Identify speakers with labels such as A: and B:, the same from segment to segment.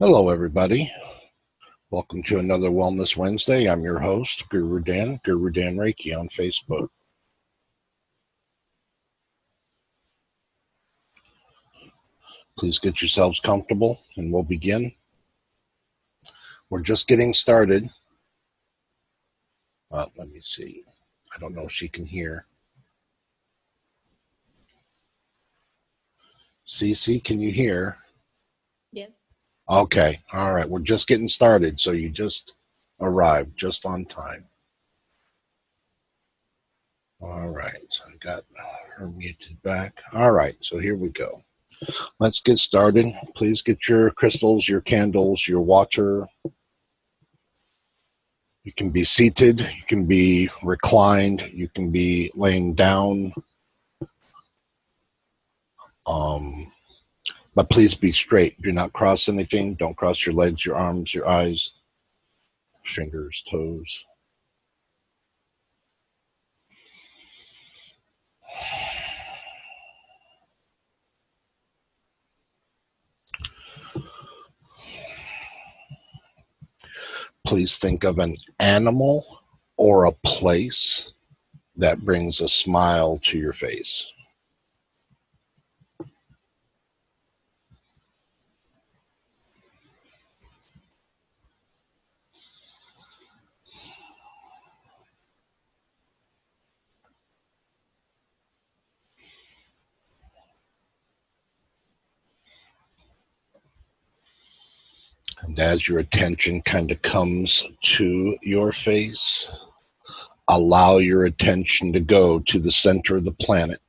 A: Hello, everybody. Welcome to another Wellness Wednesday. I'm your host, GuruDan Reiki on Facebook. Please get yourselves comfortable and we'll begin. We're just getting started. Let me see. I don't know if she can hear. Cece, can you hear?
B: Yes.
A: Okay. All right. We're just getting started. So you just arrived just on time. All right. So I got her muted back. All right. So here we go. Let's get started. Please get your crystals, your candles, your water. You can be seated, you can be reclined, you can be laying down. But please be straight. Do not cross anything. Don't cross your legs, your arms, your eyes, fingers, toes. Please think of an animal or a place that brings a smile to your face. And as your attention kind of comes to your face, allow your attention to go to the center of the planet,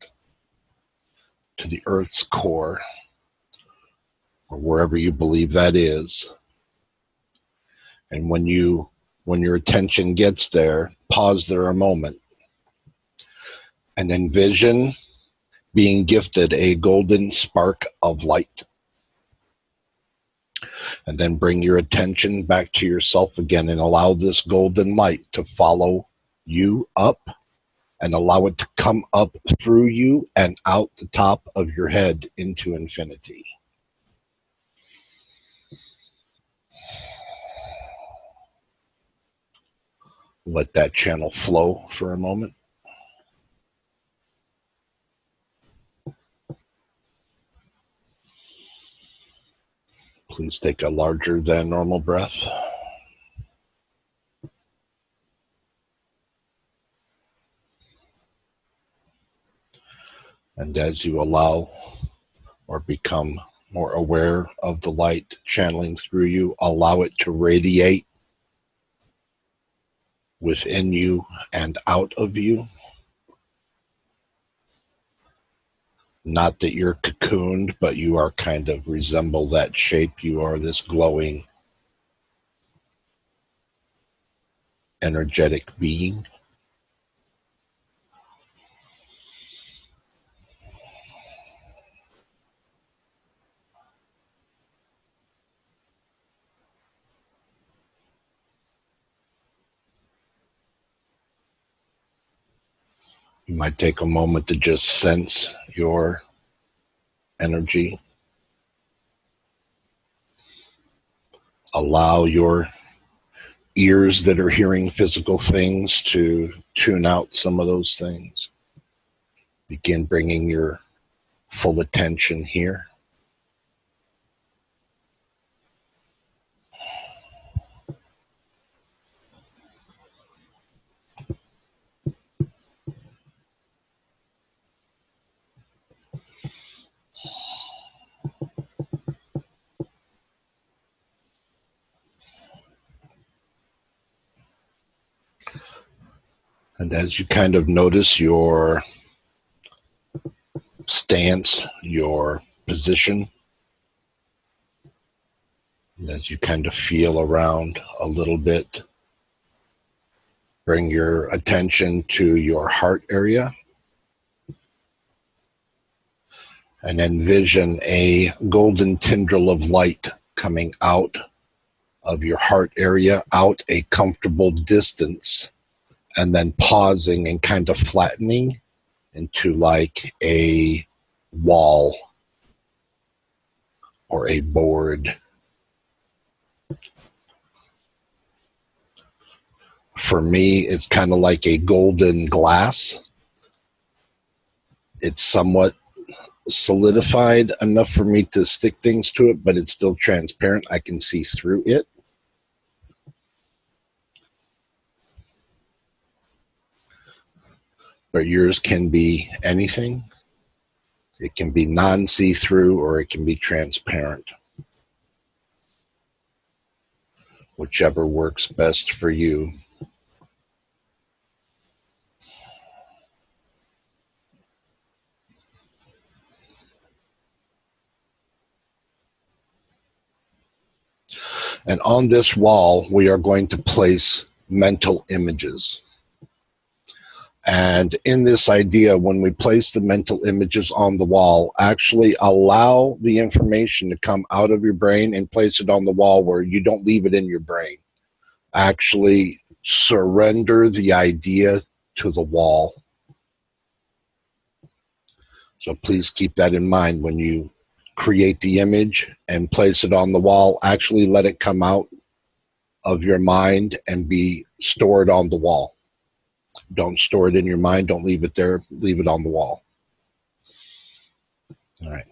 A: to the Earth's core, or wherever you believe that is. And when your attention gets there, pause there a moment and envision being gifted a golden spark of light. And then bring your attention back to yourself again and allow this golden light to follow you up and allow it to come up through you and out the top of your head into infinity. Let that channel flow for a moment. Please take a larger than normal breath. And as you allow or become more aware of the light channeling through you, allow it to radiate within you and out of you. Not that you're cocooned, but you are kind of resemble that shape. You are this glowing, energetic being. You might take a moment to just sense your energy. Allow your ears that are hearing physical things to tune out some of those things. Begin bringing your full attention here. And as you kind of notice your stance, your position, as you kind of feel around a little bit, bring your attention to your heart area and envision a golden tendril of light coming out of your heart area, out a comfortable distance, and then pausing and kind of flattening into like a wall or a board For me, it's kind of like a golden glass. It's somewhat solidified enough for me to stick things to it, but it's still transparent. I can see through it. But yours can be anything. It can be non-see-through or it can be transparent. Whichever works best for you. And on this wall, we are going to place mental images. And in this idea, when we place the mental images on the wall, actually allow the information to come out of your brain and place it on the wall where you don't leave it in your brain. Actually surrender the idea to the wall. So please keep that in mind when you create the image and place it on the wall. Actually let it come out of your mind and be stored on the wall. Don't store it in your mind. Don't leave it there. Leave it on the wall. All right.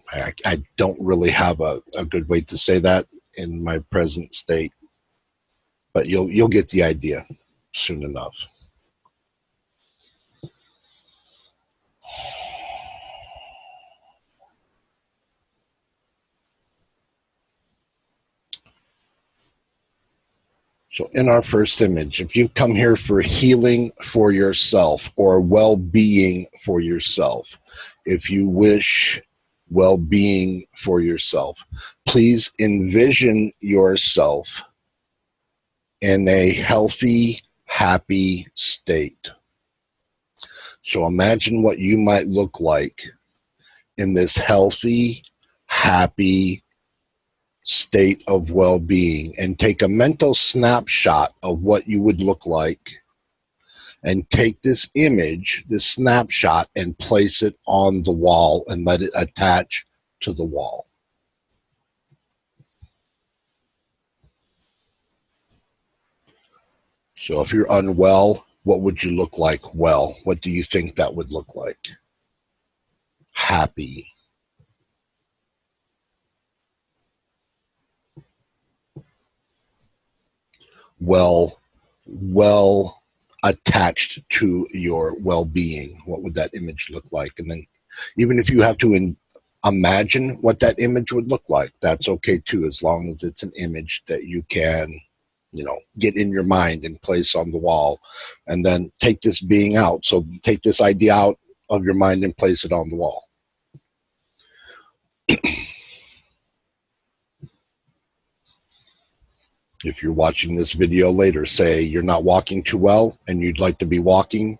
A: I don't really have a good way to say that in my present state, but you'll get the idea soon enough. So in our first image, if you come here for healing for yourself or well-being for yourself, if you wish well-being for yourself, please envision yourself in a healthy, happy state. So imagine what you might look like in this healthy, happy state of well-being, and take a mental snapshot of what you would look like, and take this image, this snapshot, and place it on the wall and let it attach to the wall. So if you're unwell, what would you look like well? What do you think that would look like? Happy. Well attached to your well-being. What would that image look like? And then even if you have to imagine what that image would look like, that's okay too, as long as it's an image that you can, get in your mind and place on the wall. And then take this being out. So take this idea out of your mind and place it on the wall. If you're watching this video later, say you're not walking too well and you'd like to be walking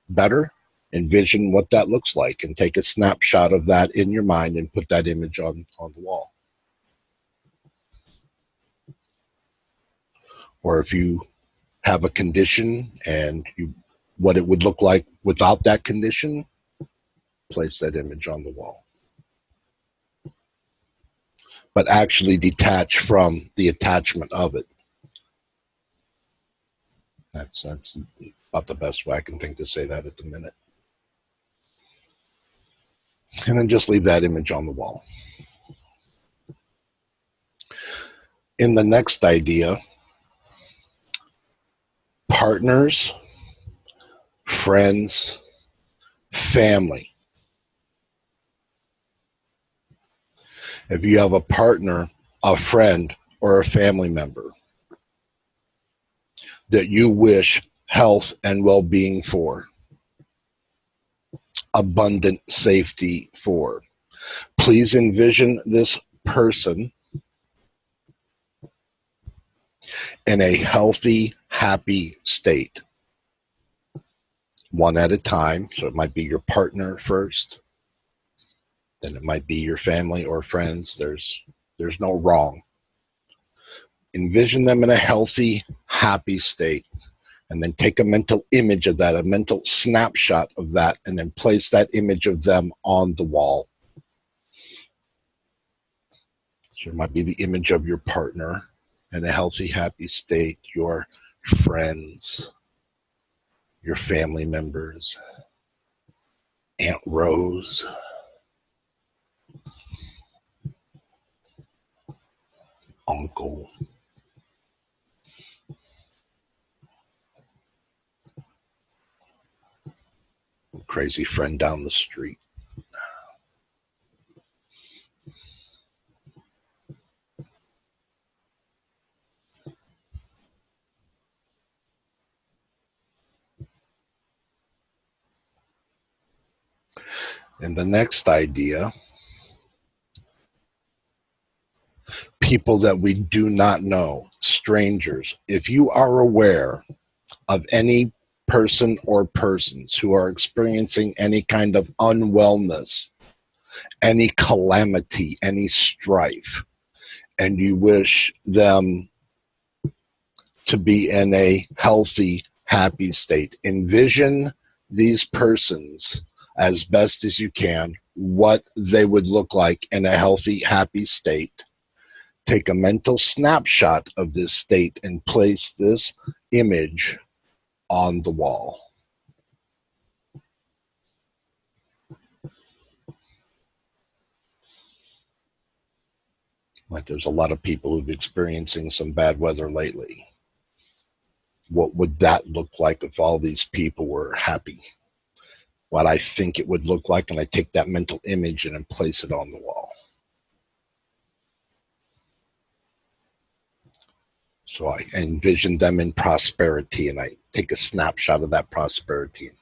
A: better, envision what that looks like and take a snapshot of that in your mind and put that image on the wall. Or if you have a condition and what it would look like without that condition, place that image on the wall. But actually detach from the attachment of it. That's about the best way I can think to say that at the minute. And then just leave that image on the wall. In the next idea, partners, friends, family. If you have a partner, a friend, or a family member that you wish health and well-being for, abundant safety for, please envision this person in a healthy, happy state. One at a time. So it might be your partner first. Then it might be your family or friends. There's no wrong. Envision them in a healthy, happy state. And then take a mental image of that, a mental snapshot of that, and then place that image of them on the wall. So it might be the image of your partner, in a healthy, happy state, your friends, your family members, Aunt Rose, uncle, crazy friend down the street. And the next idea, people that we do not know, strangers. If you are aware of any person or persons who are experiencing any kind of unwellness, any calamity, any strife, and you wish them to be in a healthy, happy state, envision these persons as best as you can, what they would look like in a healthy, happy state. Take a mental snapshot of this state and place this image on the wall. Like there's a lot of people who've been experiencing some bad weather lately. What would that look like if all these people were happy? What I think it would look like, and I take that mental image and then place it on the wall. So I envision them in prosperity, and I take a snapshot of that prosperity and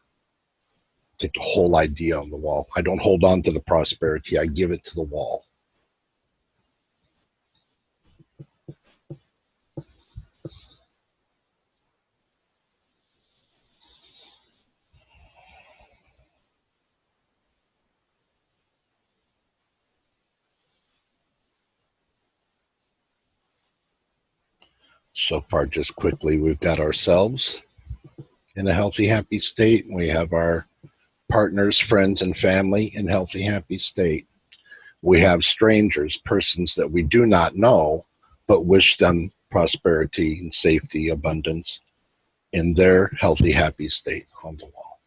A: take the whole idea on the wall. I don't hold on to the prosperity, I give it to the wall. So far, just quickly, we've got ourselves in a healthy, happy state. We have our partners, friends, and family in healthy, happy state. We have strangers, persons that we do not know, but wish them prosperity and safety, abundance in their healthy, happy state on the wall.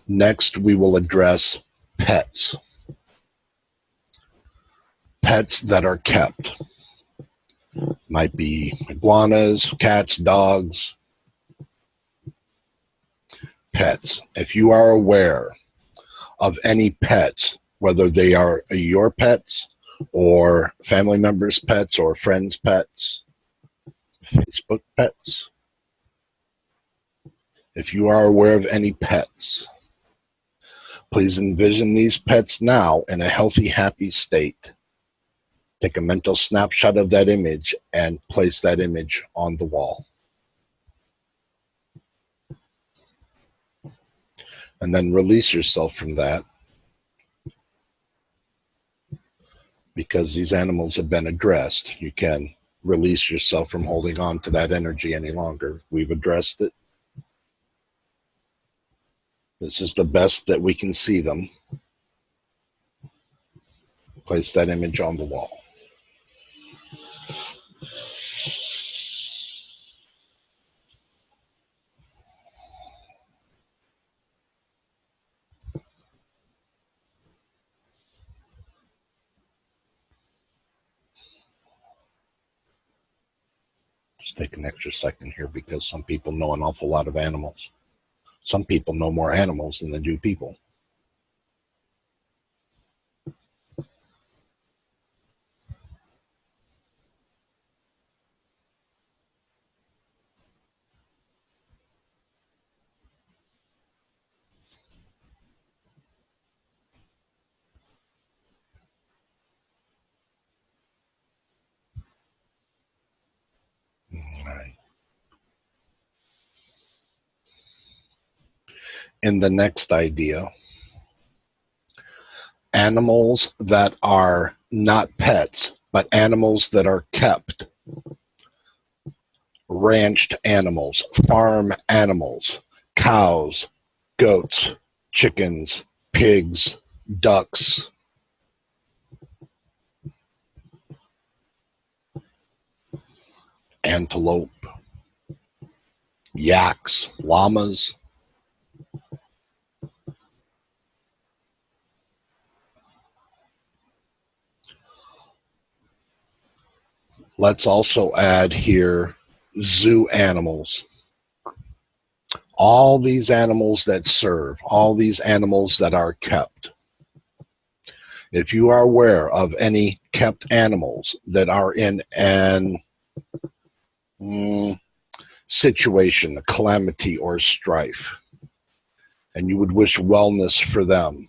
A: Next, we will address pets. Pets that are kept. Might be iguanas, cats, dogs, pets. If you are aware of any pets, whether they are your pets or family members' pets or friends' pets, Facebook pets, if you are aware of any pets, please envision these pets now in a healthy, happy state. Take a mental snapshot of that image and place that image on the wall. And then release yourself from that, because these animals have been addressed. You can release yourself from holding on to that energy any longer. We've addressed it. This is the best that we can see them. Place that image on the wall. Just take an extra second here, because some people know an awful lot of animals. Some people know more animals than they do people. All right. In the next idea, animals that are not pets, but animals that are kept. Ranched animals, farm animals, cows, goats, chickens, pigs, ducks. antelope, yaks, llamas. Let's also add here zoo animals. All these animals that serve, all these animals that are kept. If you are aware of any kept animals that are in an situation, a calamity or strife, and you would wish wellness for them,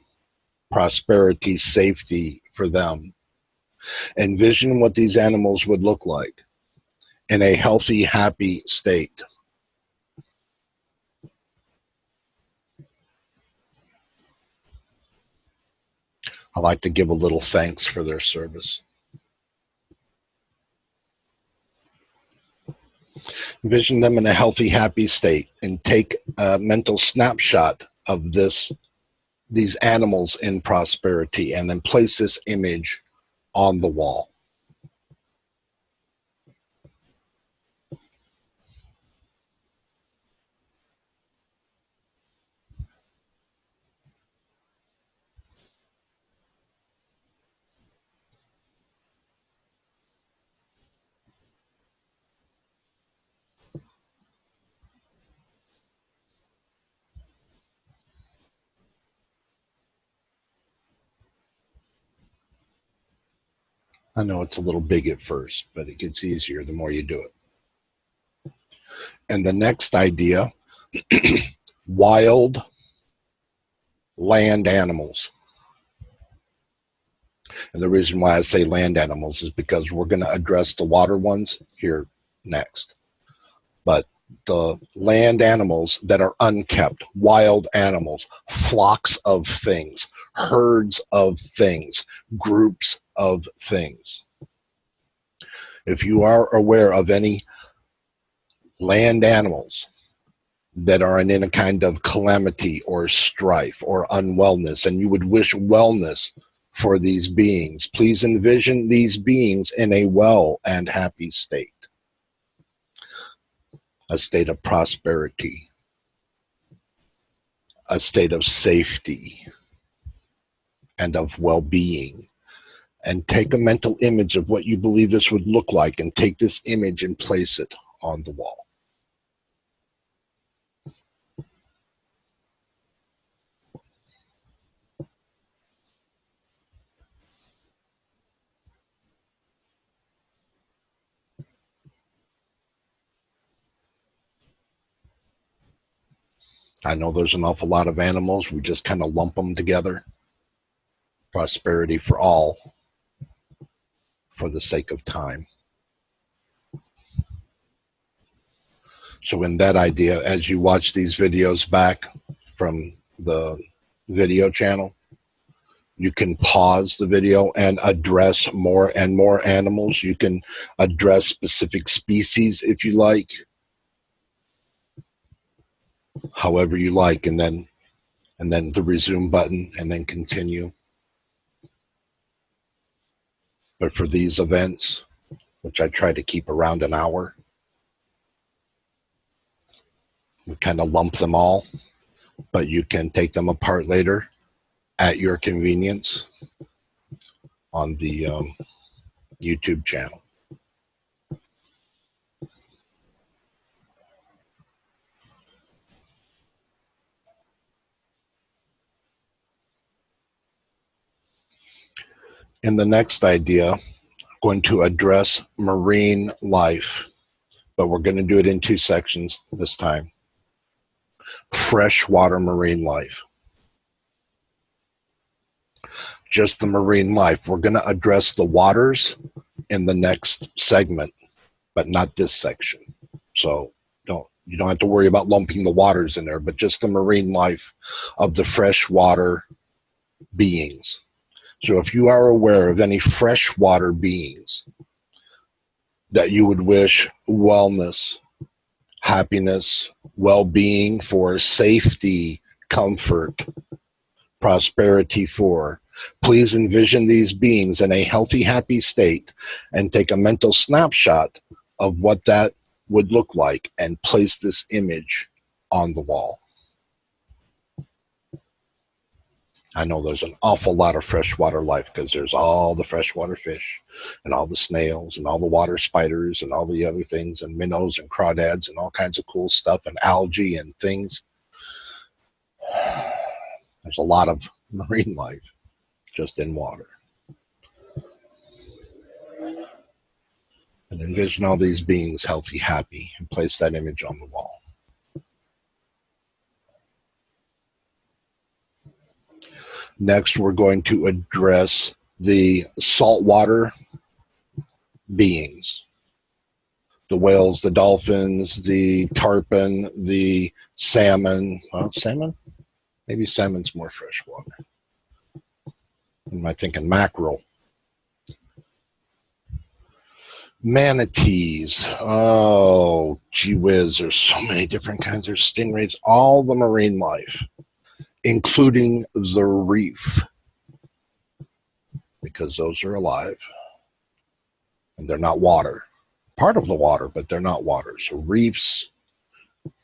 A: prosperity, safety for them, envision what these animals would look like in a healthy, happy state. I like to give a little thanks for their service. Envision them in a healthy, happy state and take a mental snapshot of these animals in prosperity, and then place this image on the wall. I know it's a little big at first, but it gets easier the more you do it. And the next idea, wild land animals. And the reason why I say land animals is because we're going to address the water ones here next. But the land animals that are unkept, wild animals, flocks of things, herds of things, groups of things. If you are aware of any land animals that are in a kind of calamity or strife or unwellness, and you would wish wellness for these beings, please envision these beings in a well and happy state, a state of prosperity, a state of safety, and of well-being. And take a mental image of what you believe this would look like, and take this image and place it on the wall. I know there's an awful lot of animals. We just kind of lump them together. Prosperity for all, for the sake of time. So in that idea, as you watch these videos back from the video channel, you can pause the video and address more and more animals. You can address specific species if you like, however you like, and then the resume button, and then continue. But for these events, which I try to keep around an hour, we kind of lump them all, but you can take them apart later at your convenience on the YouTube channel. In the next idea, I'm going to address marine life, but we're going to do it in two sections this time. Freshwater marine life. Just the marine life. We're going to address the waters in the next segment, but not this section. So you don't have to worry about lumping the waters in there, but just the marine life of the freshwater beings. So if you are aware of any freshwater beings that you would wish wellness, happiness, well-being for, safety, comfort, prosperity for, please envision these beings in a healthy, happy state and take a mental snapshot of what that would look like and place this image on the wall. I know there's an awful lot of freshwater life because there's all the freshwater fish and all the snails and all the water spiders and all the other things and minnows and crawdads and all kinds of cool stuff and algae and things. There's a lot of marine life just in water. And envision all these beings healthy, happy, and place that image on the wall. Next, we're going to address the saltwater beings. The whales, the dolphins, the tarpon, the salmon. Well, salmon? Maybe salmon's more freshwater. Am I thinking mackerel? Manatees. Oh, gee whiz. There's so many different kinds. There's stingrays, all the marine life, including the reef, because those are alive and they're not water. Part of the water, but they're not water. So reefs,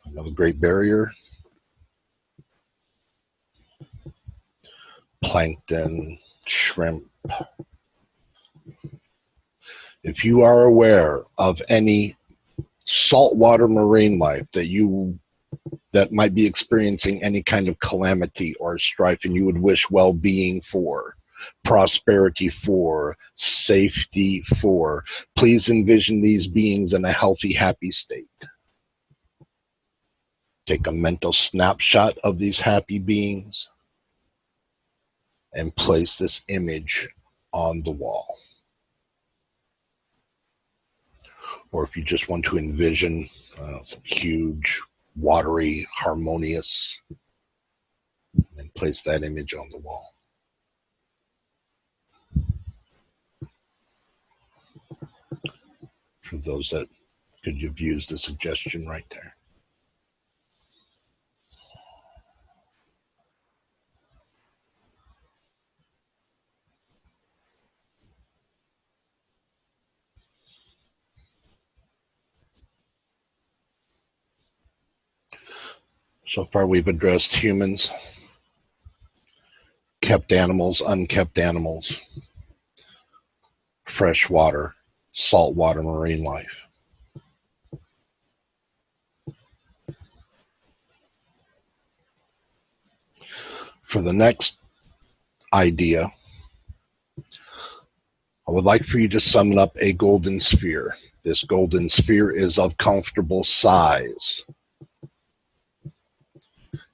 A: another Great Barrier, plankton, shrimp. If you are aware of any saltwater marine life that might be experiencing any kind of calamity or strife and you would wish well-being for, prosperity for, safety for, please envision these beings in a healthy, happy state. Take a mental snapshot of these happy beings and place this image on the wall. Or if you just want to envision some huge, watery, harmonious, and place that image on the wall. For those that could have used a suggestion right there. So far we've addressed humans, kept animals, unkept animals, freshwater, saltwater marine life. For the next idea, I would like for you to summon up a golden sphere. This golden sphere is of comfortable size.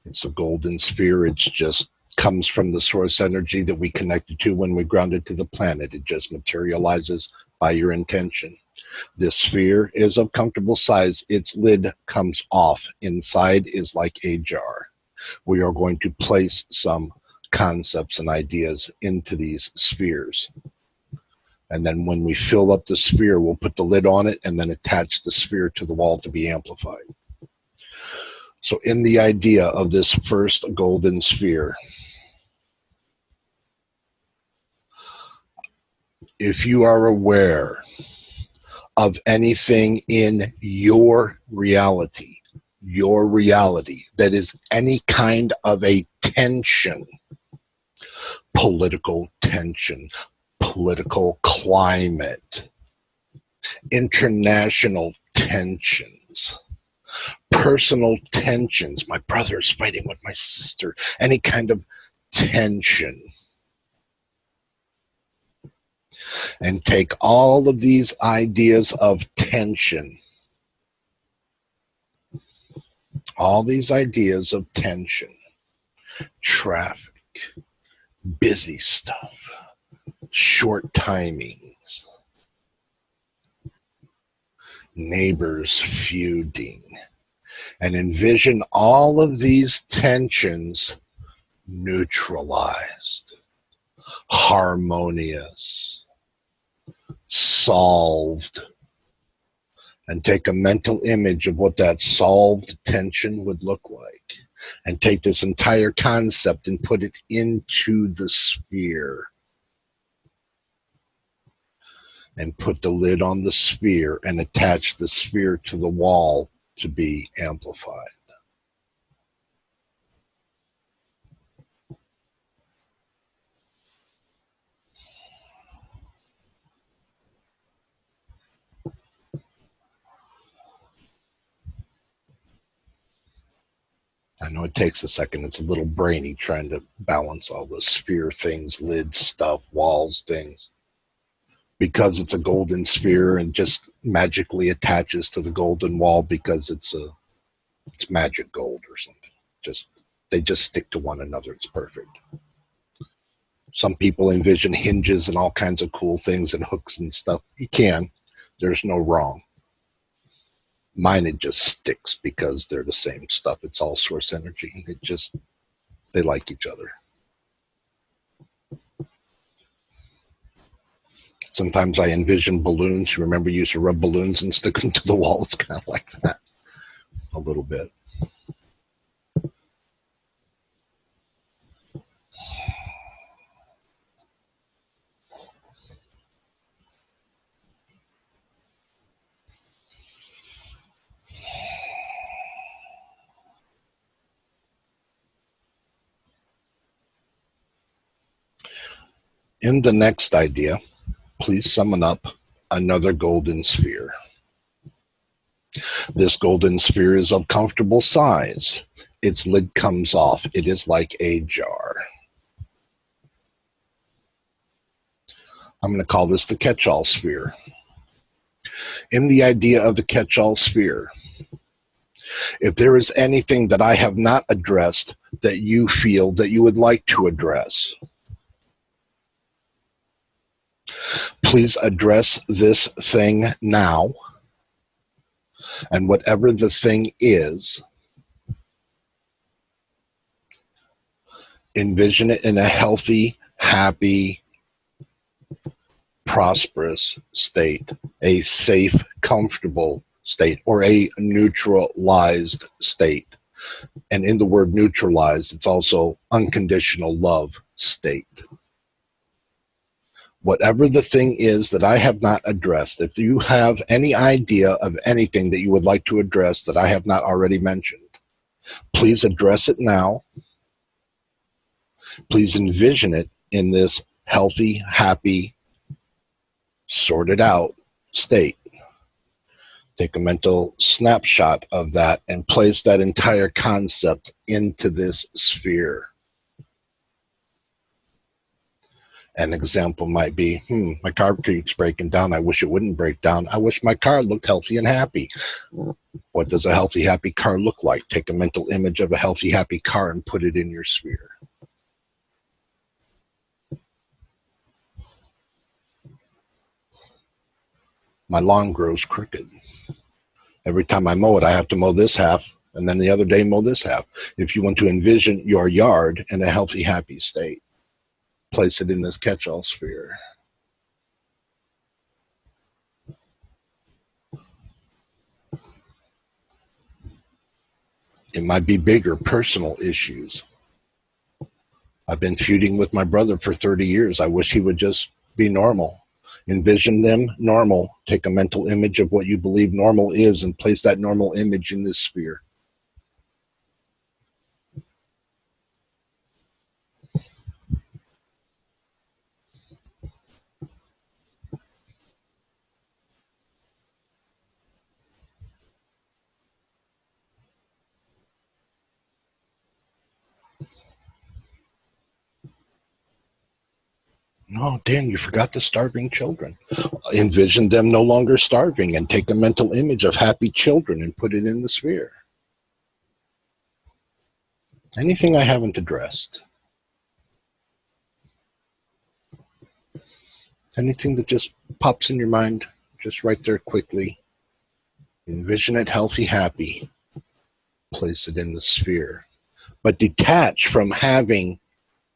A: It's a golden sphere. It just comes from the source energy that we connected to when we grounded to the planet. It just materializes by your intention. This sphere is of comfortable size. Its lid comes off. Inside is like a jar. We are going to place some concepts and ideas into these spheres. And then when we fill up the sphere, we'll put the lid on it and then attach the sphere to the wall to be amplified. So in the idea of this first golden sphere, if you are aware of anything in your reality that is any kind of a tension, political tension, political climate, international tensions, personal tensions, my brother's fighting with my sister, any kind of tension. And take all of these ideas of tension, traffic, busy stuff, short timings, neighbors feuding, and envision all of these tensions neutralized, harmonious, solved, and take a mental image of what that solved tension would look like, and take this entire concept and put it into the sphere. and put the lid on the sphere and attach the sphere to the wall to be amplified. I know it takes a second. It's a little brainy trying to balance all the sphere things, lid stuff, walls, things. Because it's a golden sphere and just magically attaches to the golden wall because it's magic gold or something. They just stick to one another. It's perfect. Some people envision hinges and all kinds of cool things and hooks and stuff. You can. There's no wrong. Mine, it just sticks because they're the same stuff. It's all source energy. They like each other. Sometimes I envision balloons. You remember you used to rub balloons and stick them to the wall? It's kind of like that a little bit. In the next idea, please summon up another golden sphere. This golden sphere is of comfortable size. Its lid comes off. It is like a jar. I'm going to call this the catch-all sphere. In the idea of the catch-all sphere, if there is anything that I have not addressed that you feel that you would like to address, please address this thing now. And whatever the thing is, envision it in a healthy, happy, prosperous state, a safe, comfortable state, or a neutralized state. And in the word neutralized, it's also unconditional love state. Whatever the thing is that I have not addressed, if you have any idea of anything that you would like to address that I have not already mentioned, please address it now. Please envision it in this healthy, happy, sorted out state. Take a mental snapshot of that and place that entire concept into this sphere. An example might be, my car keeps breaking down. I wish it wouldn't break down. I wish my car looked healthy and happy. What does a healthy, happy car look like? Take a mental image of a healthy, happy car and put it in your sphere. My lawn grows crooked. Every time I mow it, I have to mow this half, and then the other day mow this half. If you want to envision your yard in a healthy, happy state, place it in this catch-all sphere. It might be bigger personal issues. I've been feuding with my brother for 30 years. I wish he would just be normal. Envision them normal. Take a mental image of what you believe normal is and place that normal image in this sphere. Oh, Dan, you forgot the starving children. Envision them no longer starving and take a mental image of happy children and put it in the sphere. Anything I haven't addressed. Anything that just pops in your mind, just right there quickly. Envision it healthy, happy. Place it in the sphere. But detach from having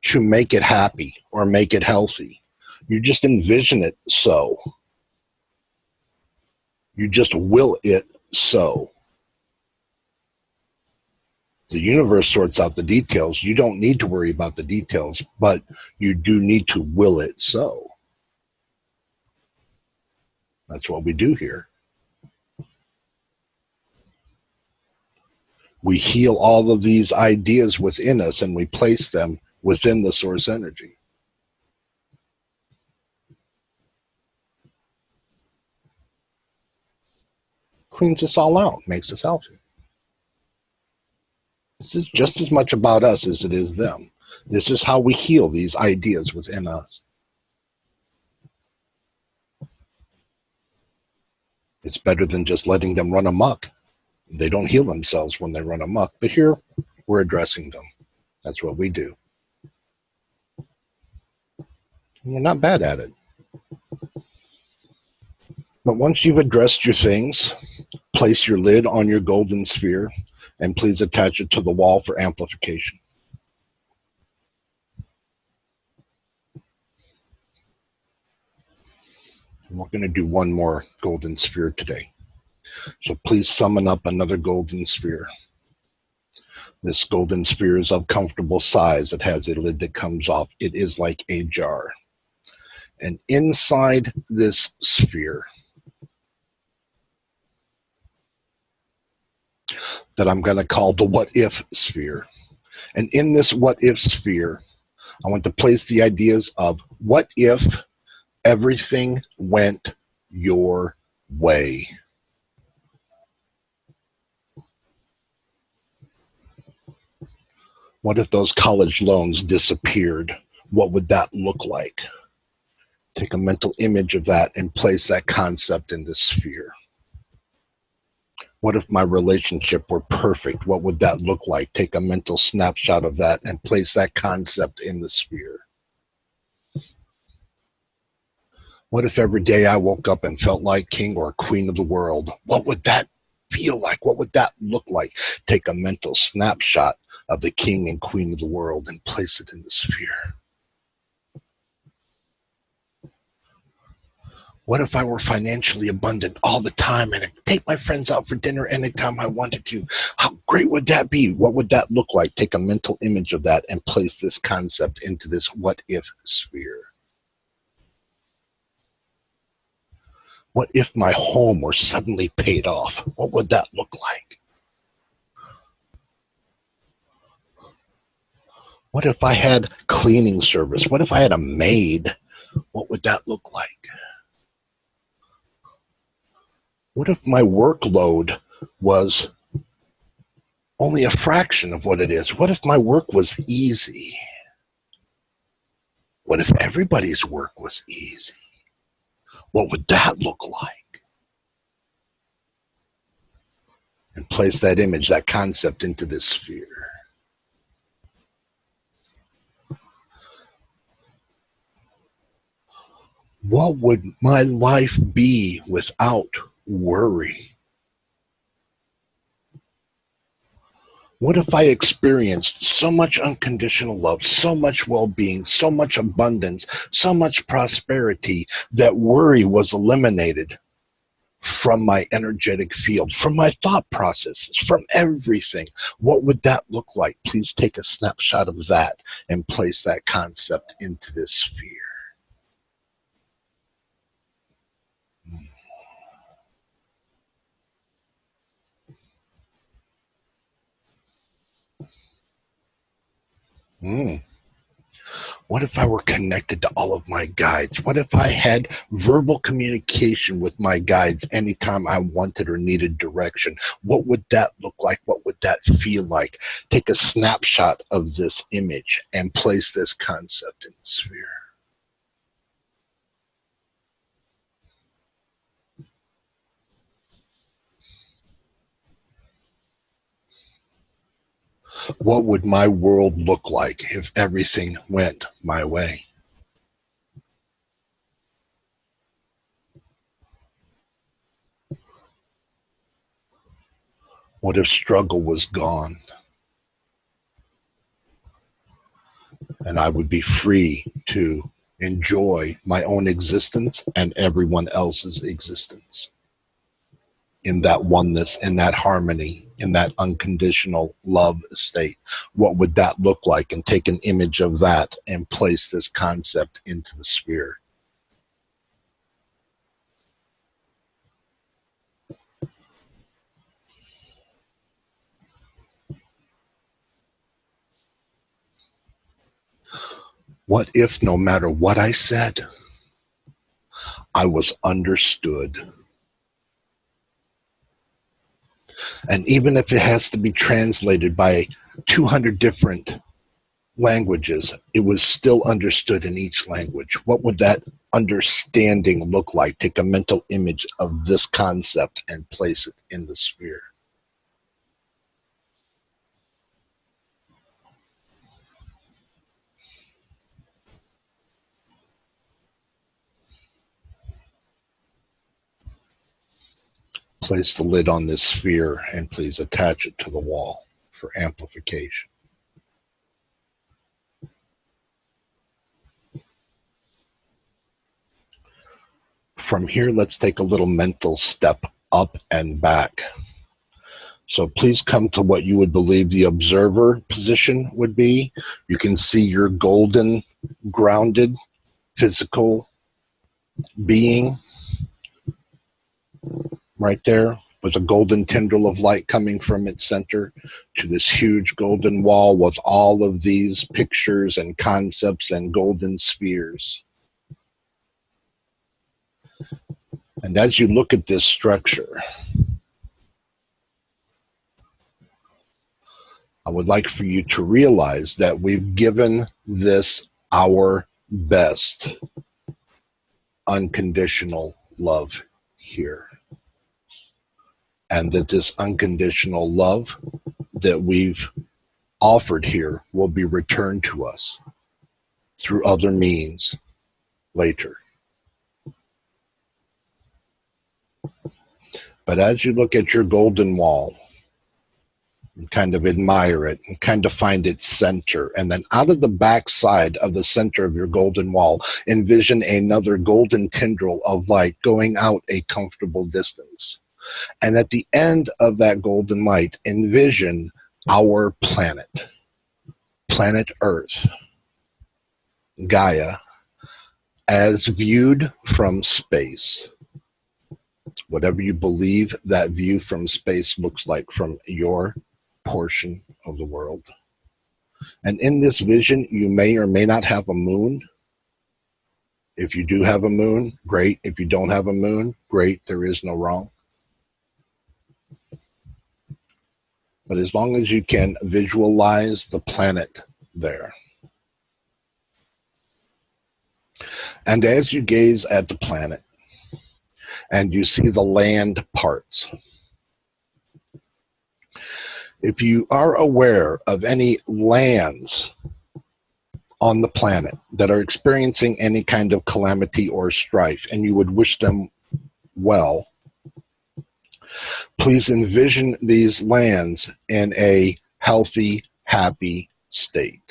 A: to make it happy or make it healthy. You just envision it so. You just will it so. The universe sorts out the details. You don't need to worry about the details, but you do need to will it so. That's what we do here. We heal all of these ideas within us and we place them within the source energy. Cleans us all out, makes us healthy. This is just as much about us as it is them. This is how we heal these ideas within us. It's better than just letting them run amok. They don't heal themselves when they run amok, but here we're addressing them. That's what we do. And we're not bad at it. But once you've addressed your things, place your lid on your golden sphere and please attach it to the wall for amplification. And we're going to do one more golden sphere today. So please summon up another golden sphere. This golden sphere is of comfortable size. It has a lid that comes off. It is like a jar. And inside this sphere that I'm going to call the what if sphere. And in this what if sphere, I want to place the ideas of what if everything went your way. What if those college loans disappeared? What would that look like? Take a mental image of that and place that concept in the sphere. What if my relationship were perfect? What would that look like? Take a mental snapshot of that and place that concept in the sphere. What if every day I woke up and felt like king or queen of the world? What would that feel like? What would that look like? Take a mental snapshot of the king and queen of the world and place it in the sphere. What if I were financially abundant all the time and I could take my friends out for dinner anytime I wanted to? How great would that be? What would that look like? Take a mental image of that and place this concept into this what if sphere. What if my home were suddenly paid off? What would that look like? What if I had cleaning service? What if I had a maid? What would that look like? What if my workload was only a fraction of what it is? What if my work was easy? What if everybody's work was easy? What would that look like? And place that image, that concept into this sphere. What would my life be without worry? What if I experienced so much unconditional love, so much well-being, so much abundance, so much prosperity that worry was eliminated from my energetic field, from my thought processes, from everything? What would that look like? Please take a snapshot of that and place that concept into this sphere. What if I were connected to all of my guides? What if I had verbal communication with my guides anytime I wanted or needed direction? What would that look like? What would that feel like? Take a snapshot of this image and place this concept in the sphere. What would my world look like if everything went my way? What if struggle was gone? And I would be free to enjoy my own existence and everyone else's existence in that oneness, in that harmony, in that unconditional love state. What would that look like? And take an image of that and place this concept into the sphere. What if no matter what I said, I was understood? And even if it has to be translated by 200 different languages, it was still understood in each language. What would that understanding look like? Take a mental image of this concept and place it in the sphere. Place the lid on this sphere and please attach it to the wall for amplification. From here, let's take a little mental step up and back. So please come to what you would believe the observer position would be. You can see your golden, grounded, physical being right there with a golden tendril of light coming from its center to this huge golden wall with all of these pictures and concepts and golden spheres. And as you look at this structure, I would like for you to realize that we've given this our best unconditional love here. And that this unconditional love that we've offered here will be returned to us through other means later. But as you look at your golden wall, and kind of admire it and kind of find its center, and then out of the back side of the center of your golden wall, envision another golden tendril of light going out a comfortable distance. And at the end of that golden light, envision our planet, planet Earth, Gaia, as viewed from space. Whatever you believe that view from space looks like from your portion of the world. And in this vision, you may or may not have a moon. If you do have a moon, great. If you don't have a moon, great. There is no wrong. But as long as you can visualize the planet there. And as you gaze at the planet and you see the land parts, if you are aware of any lands on the planet that are experiencing any kind of calamity or strife and you would wish them well, please envision these lands in a healthy, happy state.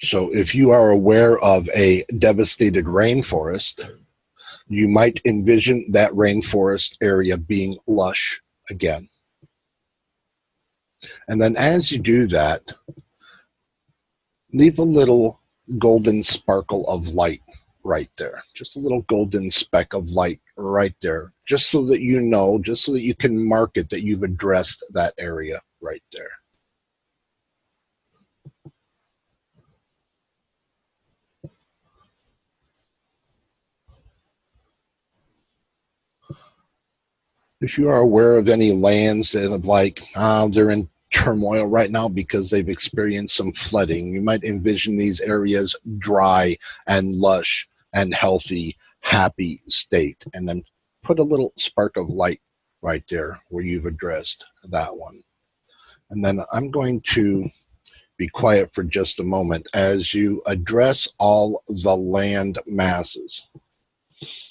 A: So if you are aware of a devastated rainforest, you might envision that rainforest area being lush again. And then as you do that, leave a little golden sparkle of light right there. Just a little golden speck of light right there. Just so that you know, just so that you can mark it that you've addressed that area right there. If you are aware of any lands that are like, they're in turmoil right now because they've experienced some flooding, you might envision these areas dry and lush and healthy, happy state. And then put a little spark of light right there where you've addressed that one. And then I'm going to be quiet for just a moment as you address all the land masses,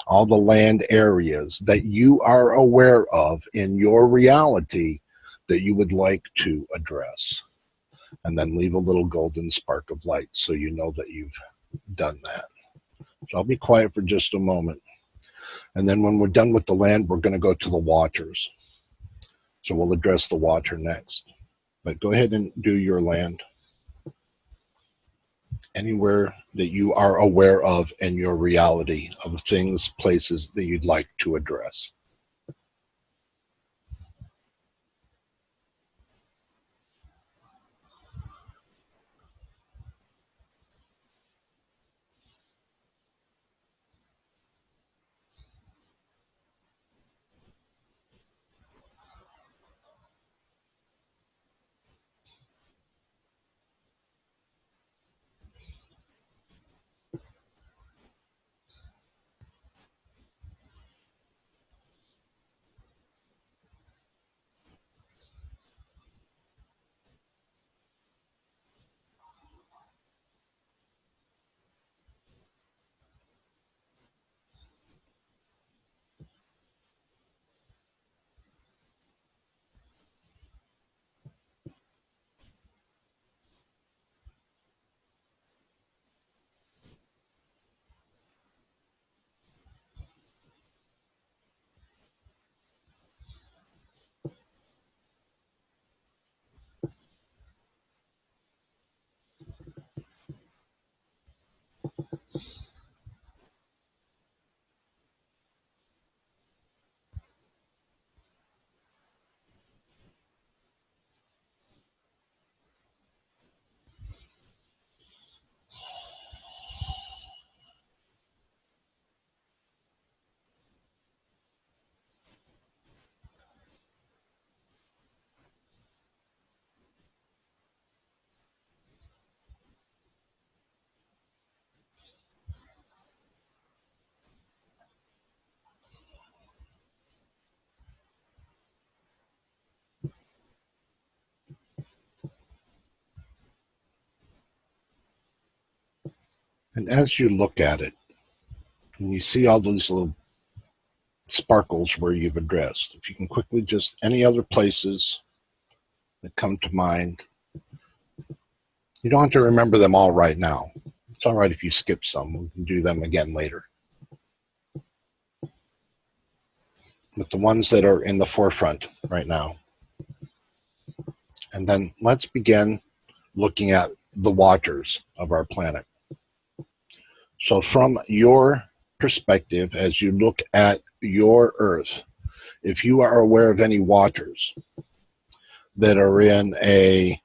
A: all the land areas that you are aware of in your reality that you would like to address. And then leave a little golden spark of light so you know that you've done that. So I'll be quiet for just a moment. And then when we're done with the land, we're going to go to the waters. So we'll address the water next. But go ahead and do your land. Anywhere that you are aware of in your reality of things, places that you'd like to address. And as you look at it, and you see all these little sparkles where you've addressed, if you can quickly just, any other places that come to mind, you don't have to remember them all right now. It's all right if you skip some. We can do them again later. But the ones that are in the forefront right now. And then let's begin looking at the waters of our planet. So from your perspective, as you look at your Earth, if you are aware of any waters that are in a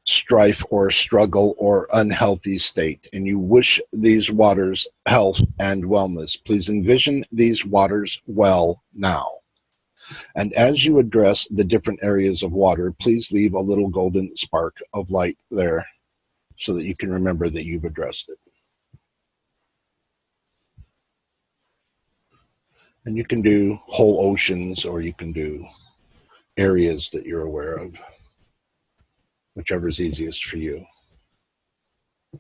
A: strife or struggle or unhealthy state, and you wish these waters health and wellness, please envision these waters well now. And as you address the different areas of water, please leave a little golden spark of light there so that you can remember that you've addressed it. And you can do whole oceans, or you can do areas that you're aware of, whichever is easiest for you,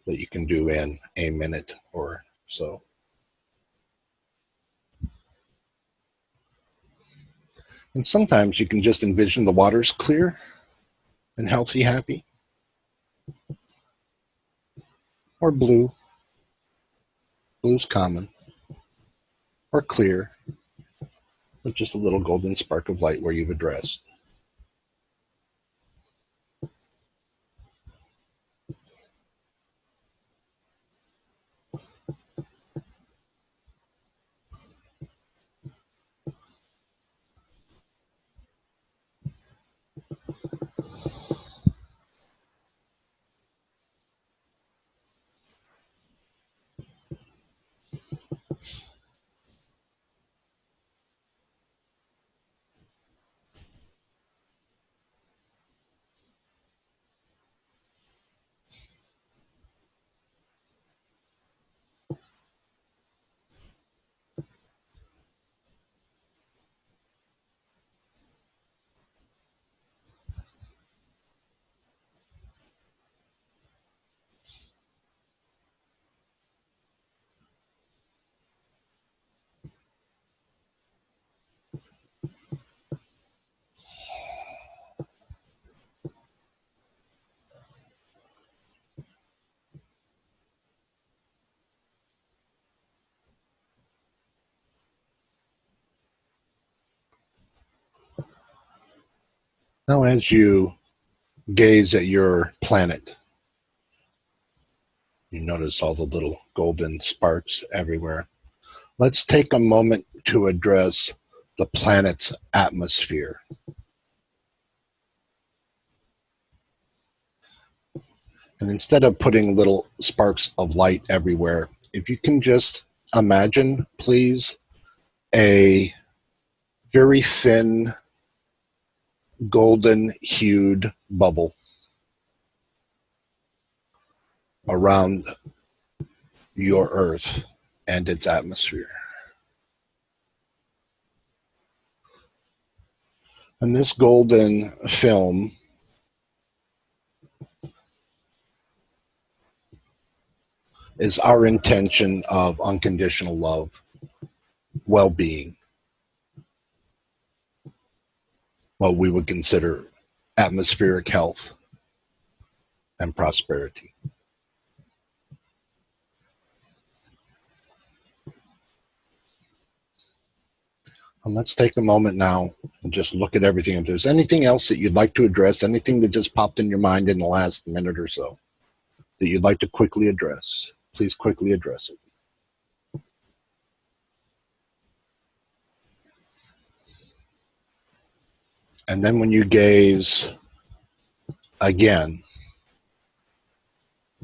A: that you can do in a minute or so. And sometimes you can just envision the water's clear and healthy, happy, or blue. Blue's common, or clear, with just a little golden spark of light where you've addressed. Now, as you gaze at your planet, you notice all the little golden sparks everywhere. Let's take a moment to address the planet's atmosphere. And instead of putting little sparks of light everywhere, if you can just imagine, please, a very thin, golden hued bubble around your Earth and its atmosphere. And this golden film is our intention of unconditional love, well-being, what we would consider atmospheric health and prosperity. And let's take a moment now and just look at everything. If there's anything else that you'd like to address, anything that just popped in your mind in the last minute or so that you'd like to quickly address, please quickly address it. And then when you gaze again,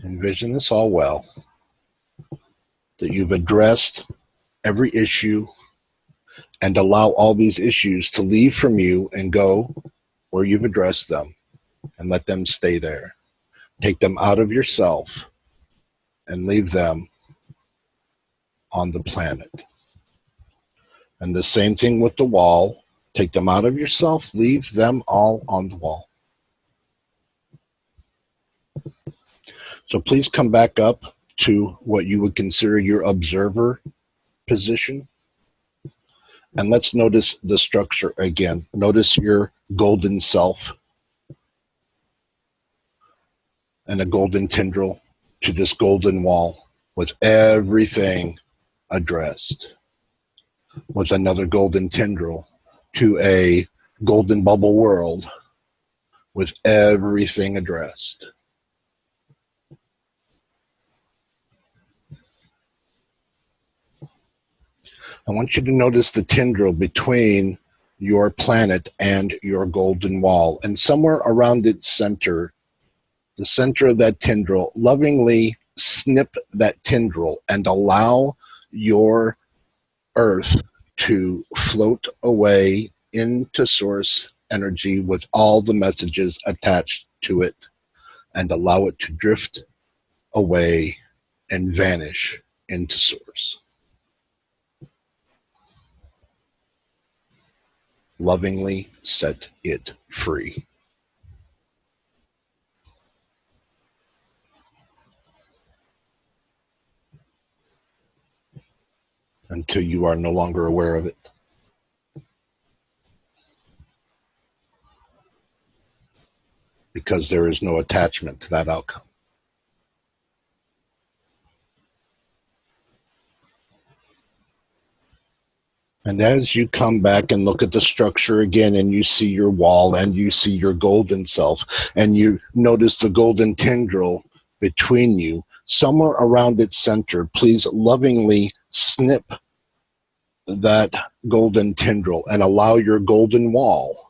A: envision this all well, that you've addressed every issue, and allow all these issues to leave from you and go where you've addressed them, and let them stay there. Take them out of yourself and leave them on the planet. And the same thing with the wall. Take them out of yourself, leave them all on the wall. So please come back up to what you would consider your observer position. And let's notice the structure again. Notice your golden self and a golden tendril to this golden wall with everything addressed, with another golden tendril to a golden bubble world with everything addressed. I want you to notice the tendril between your planet and your golden wall, and somewhere around its center, the center of that tendril, lovingly snip that tendril and allow your earth to float away into source energy with all the messages attached to it, and allow it to drift away and vanish into source. Lovingly set it free. Until you are no longer aware of it. Because there is no attachment to that outcome. And as you come back and look at the structure again, and you see your wall, and you see your golden self, and you notice the golden tendril between you, somewhere around its center, please lovingly snip that golden tendril and allow your golden wall,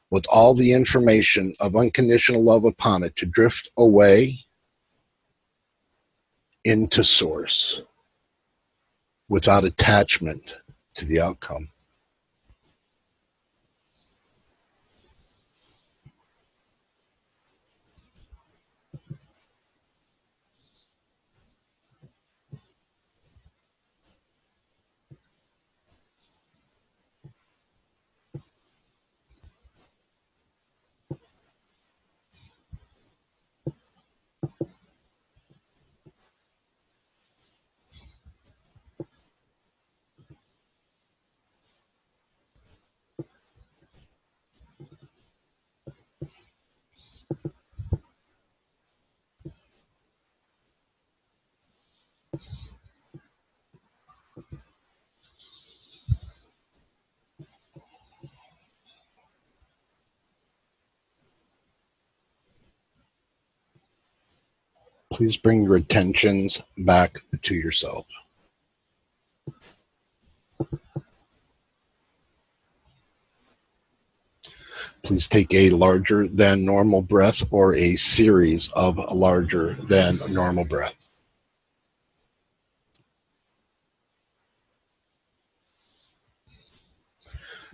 A: with all the information of unconditional love upon it, to drift away into source without attachment to the outcome. Please bring your attentions back to yourself. Please take a larger than normal breath, or a series of larger than normal breath.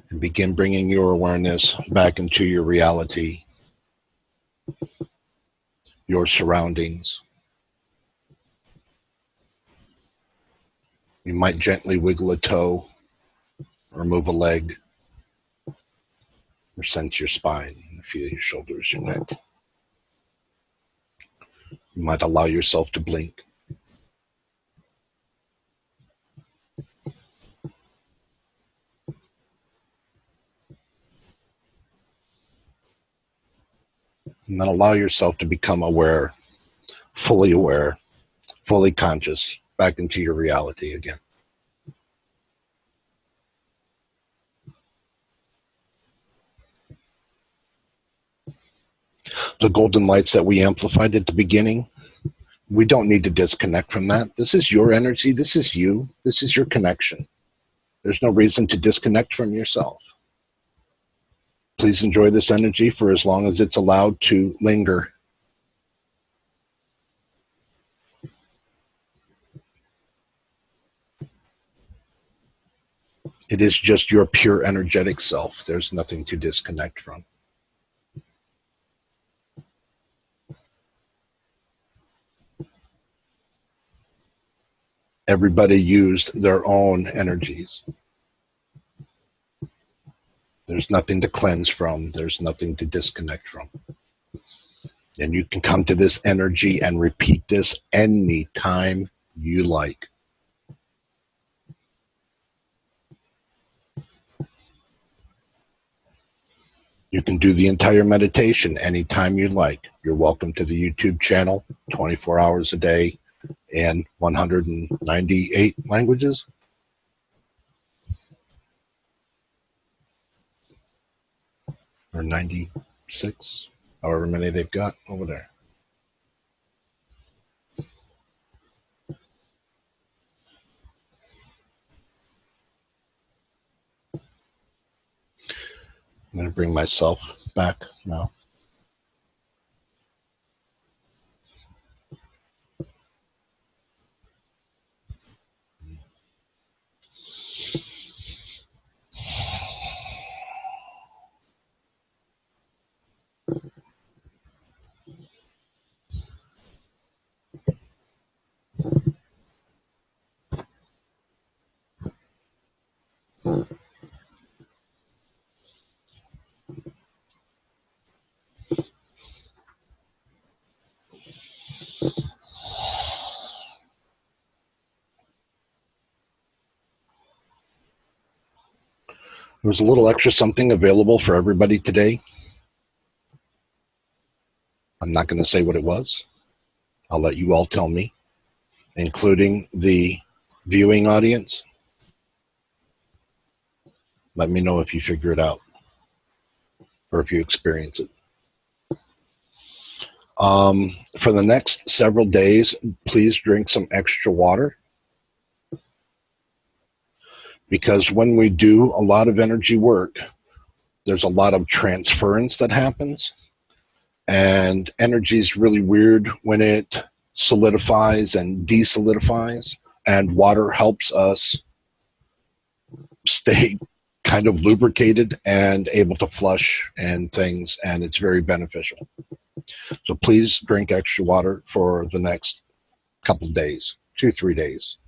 A: And begin bringing your awareness back into your reality, your surroundings. You might gently wiggle a toe, or move a leg, or sense your spine, feel your shoulders, your neck. You might allow yourself to blink. And then allow yourself to become aware, fully conscious, back into your reality again. The golden lights that we amplified at the beginning, we don't need to disconnect from that. This is your energy. This is you. This is your connection. There's no reason to disconnect from yourself. Please enjoy this energy for as long as it's allowed to linger. It is just your pure energetic self. There's nothing to disconnect from. Everybody used their own energies. There's nothing to cleanse from. There's nothing to disconnect from. And you can come to this energy and repeat this anytime you like. You can do the entire meditation anytime you like. You're welcome to the YouTube channel, 24 hours a day in 198 languages. Or 96, however many they've got over there. I'm going to bring myself back now. There was a little extra something available for everybody today. I'm not going to say what it was. I'll let you all tell me, including the viewing audience. Let me know if you figure it out or if you experience it. For the next several days, please drink some extra water, because when we do a lot of energy work, there's a lot of transference that happens, and energy is really weird when it solidifies and desolidifies, and water helps us stay kind of lubricated and able to flush and things, and it's very beneficial. So please drink extra water for the next couple of days, 2-3 days.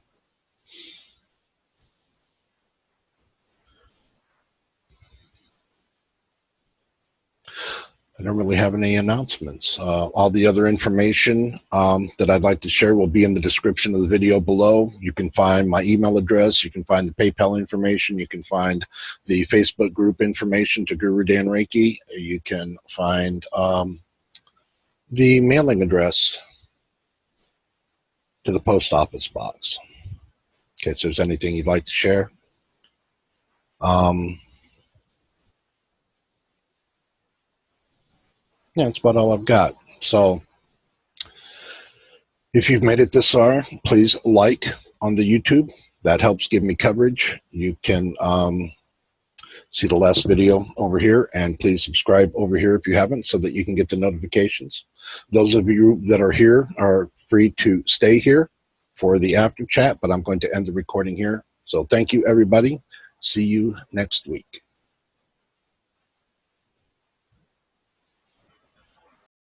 A: I don't really have any announcements. All the other information that I'd like to share will be in the description of the video below. You can find my email address. You can find the PayPal information. You can find the Facebook group information to GuruDan Reiki. You can find the mailing address to the post office box. Okay, so if there's anything you'd like to share. Yeah, that's about all I've got. So if you've made it this far, please like on the YouTube. That helps give me coverage. You can see the last video over here, and please subscribe over here if you haven't, so that you can get the notifications. Those of you that are here are free to stay here for the after chat, but I'm going to end the recording here. So thank you, everybody. See you next week.